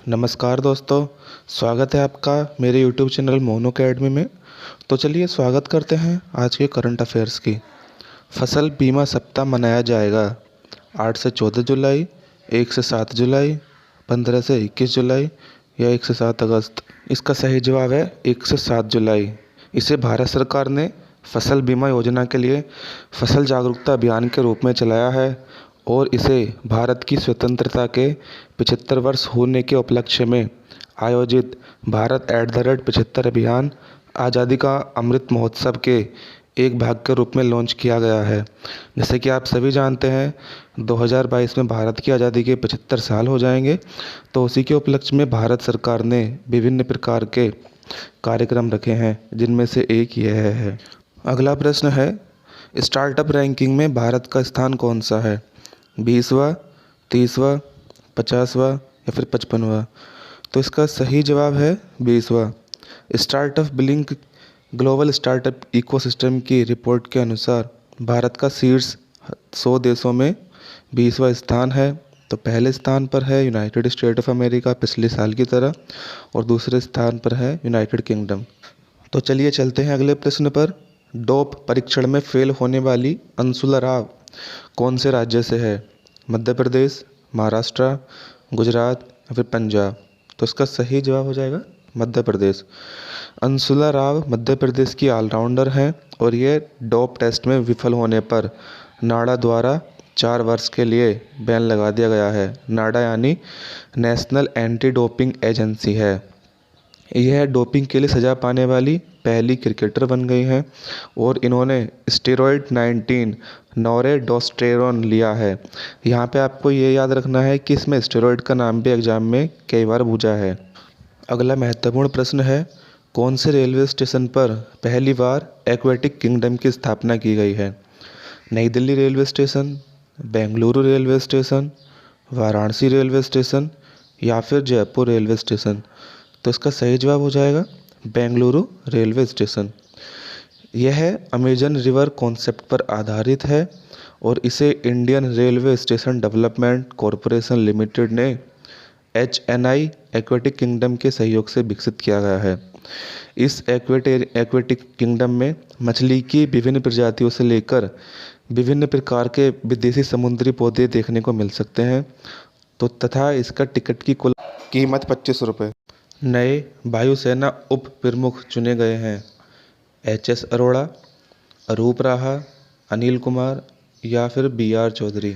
नमस्कार दोस्तों। स्वागत है आपका मेरे YouTube चैनल मोनो अकेडमी में। तो चलिए स्वागत करते हैं आज के करंट अफेयर्स की। फसल बीमा सप्ताह मनाया जाएगा 8 से 14 जुलाई, 1 से 7 जुलाई, 15 से 21 जुलाई या 1 से 7 अगस्त। इसका सही जवाब है 1 से 7 जुलाई। इसे भारत सरकार ने फसल बीमा योजना के लिए फसल जागरूकता अभियान के रूप में चलाया है और इसे भारत की स्वतंत्रता के 75 वर्ष होने के उपलक्ष्य में आयोजित भारत @ 75 अभियान आज़ादी का अमृत महोत्सव के एक भाग के रूप में लॉन्च किया गया है। जैसे कि आप सभी जानते हैं 2022 में भारत की आज़ादी के 75 साल हो जाएंगे, तो उसी के उपलक्ष्य में भारत सरकार ने विभिन्न प्रकार के कार्यक्रम रखे हैं, जिनमें से एक यह है। अगला प्रश्न है, स्टार्टअप रैंकिंग में भारत का स्थान कौन सा है? 20वां, 30वां, 50वां या फिर 55वां? तो इसका सही जवाब है 20वां। StartupBlink global startup ecosystem की रिपोर्ट के अनुसार भारत का शीर्ष 100 देशों में 20वां स्थान है। तो पहले स्थान पर है यूनाइटेड स्टेट ऑफ अमेरिका पिछले साल की तरह, और दूसरे स्थान पर है यूनाइटेड किंगडम। तो चलिए चलते हैं अगले प्रश्न पर। डोप परीक्षण में फेल होने वाली अंशुला राव कौन से राज्य से है? मध्य प्रदेश, महाराष्ट्र, गुजरात या फिर पंजाब? तो इसका सही जवाब हो जाएगा मध्य प्रदेश। अंशुला राव मध्य प्रदेश की ऑलराउंडर हैं और ये डोप टेस्ट में विफल होने पर नाडा द्वारा 4 वर्ष के लिए बैन लगा दिया गया है। नाडा यानी नेशनल एंटी डोपिंग एजेंसी है। यह डोपिंग के लिए सजा पाने वाली पहली क्रिकेटर बन गई हैं और इन्होंने स्टेरॉयड 19 नोरेडोस्टेरोन लिया है। यहाँ पे आपको ये याद रखना है कि इसमें स्टेरॉयड का नाम भी एग्जाम में कई बार पूछा है। अगला महत्वपूर्ण प्रश्न है, कौन से रेलवे स्टेशन पर पहली बार एक्वेटिक किंगडम की स्थापना की गई है? नई Delhi railway station, Bengaluru railway station, Varanasi railway station या फिर जयपुर रेलवे स्टेशन? तो इसका सही जवाब हो जाएगा बेंगलुरु रेलवे स्टेशन। यह अमेजन रिवर कॉन्सेप्ट पर आधारित है और इसे Indian railway station development corporation limited ने HNI एक्वेटिक किंगडम के सहयोग से विकसित किया गया है। इस एक्वेटिक किंगडम में मछली की विभिन्न प्रजातियों से लेकर विभिन्न प्रकार के विदेशी समुद्री पौधे देखने को मिल सकते हैं। तो तथा इसका टिकट की कुल कीमत 25 रुपये। नए वायुसेना उप प्रमुख चुने गए हैं HS अरोड़ा, अरूप राहा, अनिल कुमार या फिर BR चौधरी?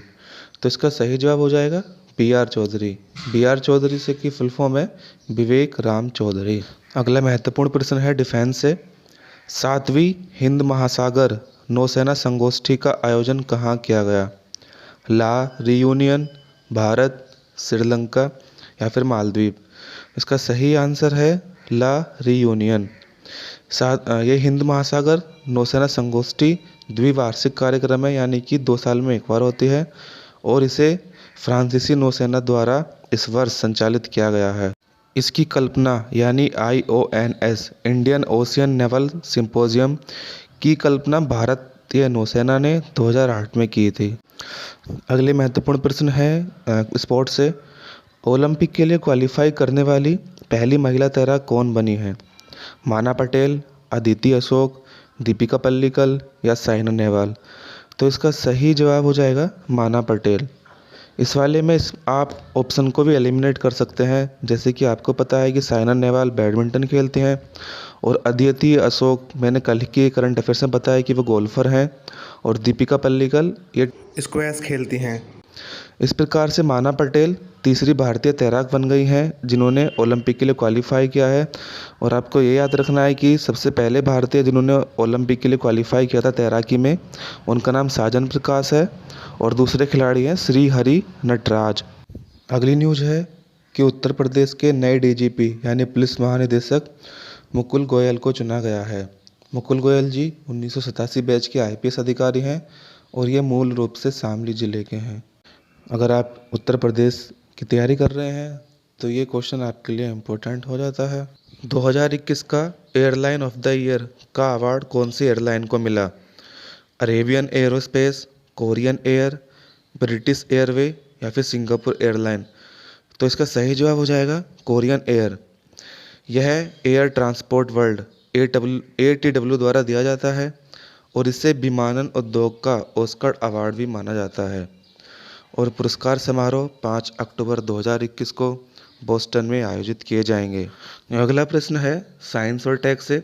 तो इसका सही जवाब हो जाएगा BR चौधरी। BR चौधरी से की फुल फॉर्म है विवेक राम चौधरी। अगला महत्वपूर्ण प्रश्न है डिफेंस से। 7वीं हिंद महासागर नौसेना संगोष्ठी का आयोजन कहाँ किया गया? ला रियूनियन, भारत, श्रीलंका या फिर मालदीव? इसका सही आंसर है ला रियूनियन। ये हिंद महासागर नौसेना संगोष्ठी द्विवार्षिक कार्यक्रम है, यानी कि 2 साल में एक बार होती है और इसे फ्रांसीसी नौसेना द्वारा इस वर्ष संचालित किया गया है। इसकी कल्पना यानी IONS Indian ocean naval symposium की कल्पना भारतीय नौसेना ने 2008 में की थी। अगले महत्वपूर्ण प्रश्न है स्पोर्ट्स से। ओलंपिक के लिए क्वालिफाई करने वाली पहली महिला तैराक कौन बनी है? माना पटेल, अदिति अशोक, दीपिका पल्लिकल या साइना नेहवाल? तो इसका सही जवाब हो जाएगा माना पटेल। इस वाले में आप ऑप्शन को भी एलिमिनेट कर सकते हैं। जैसे कि आपको पता है कि साइना नेहवाल बैडमिंटन खेलती हैं और अदिति अशोक मैंने कल के करंट अफेयर्स में बताया कि वो गोल्फर हैं, और दीपिका पल्लिकल ये स्क्वैश खेलती हैं। इस प्रकार से माना पटेल तीसरी भारतीय तैराक बन गई हैं जिन्होंने ओलंपिक के लिए क्वालिफाई किया है। और आपको ये याद रखना है कि सबसे पहले भारतीय जिन्होंने ओलंपिक के लिए क्वालिफाई किया था तैराकी में, उनका नाम साजन प्रकाश है और दूसरे खिलाड़ी हैं श्री हरि नटराज। अगली न्यूज़ है कि उत्तर प्रदेश के नए DGP यानी पुलिस महानिदेशक मुकुल गोयल को चुना गया है। मुकुल गोयल जी 1987 बैच के IPS अधिकारी हैं और ये मूल रूप से शामली जिले के हैं। अगर आप उत्तर प्रदेश की तैयारी कर रहे हैं तो ये क्वेश्चन आपके लिए इम्पोर्टेंट हो जाता है। 2021 का एयरलाइन ऑफ द ईयर का अवार्ड कौन सी एयरलाइन को मिला? Arabian aerospace, Korean air, British airway या फिर सिंगापुर एयरलाइन? तो इसका सही जवाब हो जाएगा कोरियन एयर। यह एयर ट्रांसपोर्ट वर्ल्ड ATW द्वारा दिया जाता है और इसे विमानन उद्योग का ऑस्कर अवार्ड भी माना जाता है। और पुरस्कार समारोह 5 अक्टूबर 2021 को बोस्टन में आयोजित किए जाएंगे। अगला प्रश्न है साइंस और टेक से।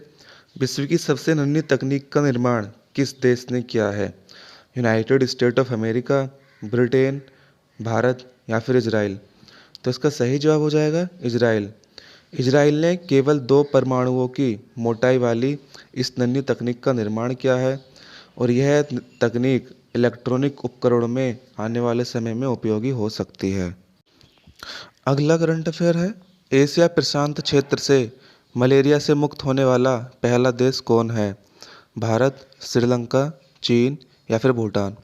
विश्व की सबसे नन्ही तकनीक का निर्माण किस देश ने किया है? United state of America, Britain, Bharat या फिर इजराइल? तो इसका सही जवाब हो जाएगा इजराइल। इजराइल ने केवल 2 परमाणुओं की मोटाई वाली इस नन्ही तकनीक का निर्माण किया है और यह तकनीक इलेक्ट्रॉनिक उपकरणों में आने वाले समय में उपयोगी हो सकती है। अगला करंट अफेयर है एशिया प्रशांत क्षेत्र से मलेरिया से मुक्त होने वाला पहला देश कौन है? भारत, श्रीलंका, चीन या फिर भूटान?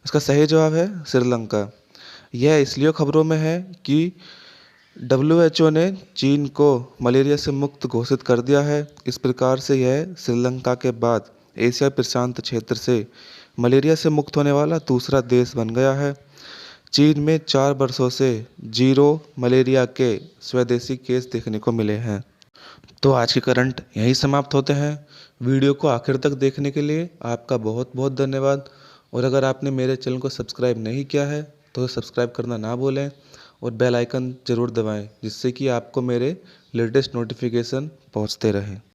इसका सही जवाब है श्रीलंका। यह इसलिए खबरों में है कि WHO ने चीन को मलेरिया से मुक्त घोषित कर दिया है। इस प्रकार से यह श्रीलंका के बाद एशिया प्रशांत क्षेत्र से मलेरिया से मुक्त होने वाला दूसरा देश बन गया है। चीन में 4 वर्षों से 0 मलेरिया के स्वदेशी केस देखने को मिले हैं। तो आज के करंट यहीं समाप्त होते हैं। वीडियो को आखिर तक देखने के लिए आपका बहुत बहुत धन्यवाद। और अगर आपने मेरे चैनल को सब्सक्राइब नहीं किया है तो सब्सक्राइब करना ना भूलें और बेल आइकन ज़रूर दबाएं, जिससे कि आपको मेरे लेटेस्ट नोटिफिकेशन पहुंचते रहें।